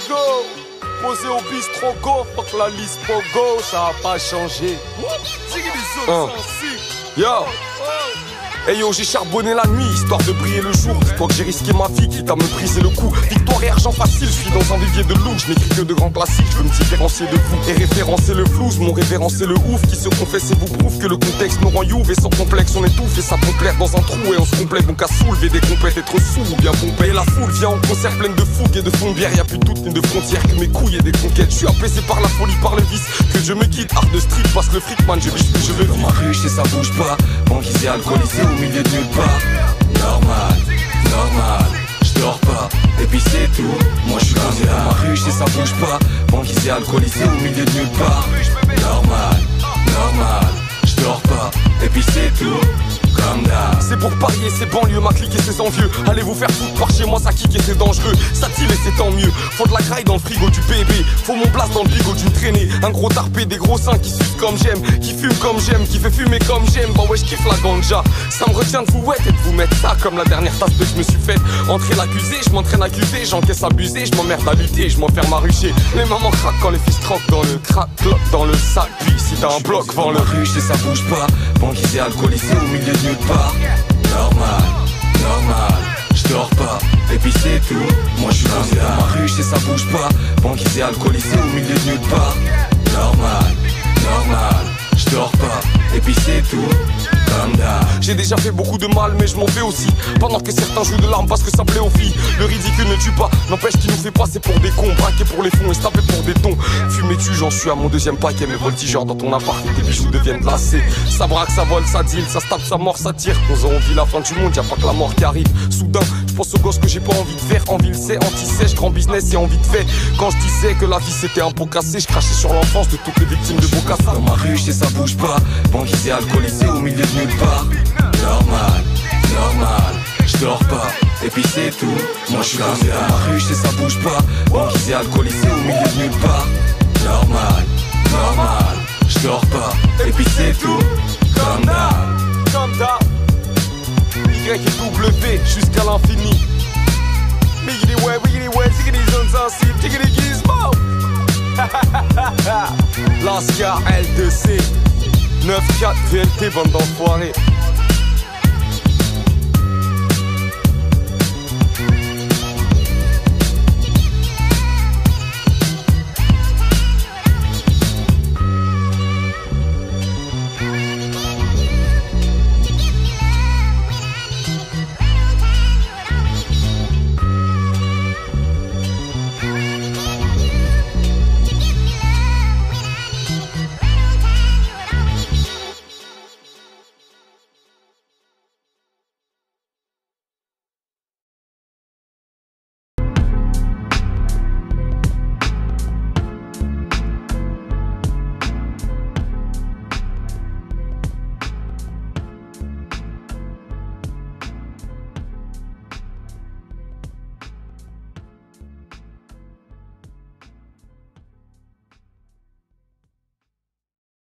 go. Posé au bistrot go, fuck la liste pogo, ça a pas changé. Yo. Hey yo, j'ai charbonné la nuit, histoire de briller le jour. Dis-toi que j'ai risqué ma vie, quitte à me briser le cou. Victoire et argent facile, je suis dans un vivier de loup. Je n'écris que de grands classiques, je veux me différencier de vous. Et référencer le flouze, mon révérencé le ouf. Qui se confesse et vous prouve que le contexte nous rend youve. Et sans complexe on étouffe et ça pompe l'air dans un trou. Et on se complète donc à soulever des compètes, être sous ou bien pomper. Et la foule vient en concert pleine de fougue et de fond de bière. Y'a plus de doute ni de frontières que mes couilles et des conquêtes. Je suis apaisé par la folie, par le vice. Que je me quitte, art de street, passe le fric man, je vis plus, je veux dans ma ruche et ça bouge pas. Banquisé, alcoolisé au milieu de nulle part. Normal, normal, j'dors pas, et puis c'est tout. Moi j'suis posé dans ma ruche et ça bouge pas. Banquisé, alcoolisé au milieu de nulle part. Normal, normal, j'dors pas, et puis c'est tout. C'est pour parier, c'est banlieue, ma clique et ses envieux. Allez vous faire foutre par chez moi, ça kick et c'est dangereux. Ça tire et c'est tant mieux. Faut de la graille dans le frigo du bébé. Faut mon blast dans le bigot d'une traînée. Un gros tarpé, des gros seins qui sucent comme j'aime. Qui fume comme j'aime, qui fait fumer comme j'aime. Bah ouais, j'kiffe la ganja. Ça me retient de vous wet et de vous mettre ça comme la dernière tasse que je me suis faite. Entrer l'accusé, je m'entraîne à accuser. J'encaisse abusé, je m'emmerde à lutter, je m'enferme à rucher. Les mamans craquent quand les fils troquent dans le crack, cloque dans le sac. Puis si t'as un bloc, vends le ruche et ça bouge pas. Banquisé, alcoolisé au milieu de nulle part. Normal, normal, j'dors pas, et puis c'est tout. Moi j'suis posé dans ma ruche et ça bouge pas. Banquisé, alcoolisé au milieu de nulle part. Normal, normal, j'dors pas, et puis c'est tout. J'ai déjà fait beaucoup de mal mais je m'en fais aussi. Pendant que certains jouent de l'arme parce que ça plaît aux filles. Le ridicule ne tue pas, n'empêche qu'il nous fait passer pour des cons. Braquer pour les fonds et se taper pour des tons. Fumer tu, j'en suis à mon deuxième paquet. Mes voltigeurs dans ton appart et tes bijoux deviennent glacés. Ça braque, ça vole, ça deal, ça se tape, ça mord, ça tire. Nous avons vu la fin du monde, y'a pas que la mort qui arrive. Soudain, je pense aux gosses que j'ai pas envie de faire. En ville c'est anti-sèche, grand business et envie de fait. Quand je disais que la vie c'était un pot cassé, je crachais sur l'enfance de toutes les victimes de Bocassa. Dans ma ruche et ça bouge pas. Banquisé, alcoolisé au milieu de nulle part. Normal, normal, j'dors pas, et puis c'est tout. Moi j'suis posé dans ma ruche et ça bouge pas. Banquisé, alcoolisé au milieu de nulle part. Normal, normal, j'dors pas, et puis c'est tout. Comme d'hab, comme d'hab. Y et W jusqu'à l'infini. Biggity way, ziggity zone sensible, tiggity gizmo. Lascar L2C 9-4 VLT, bande d'enfoirés.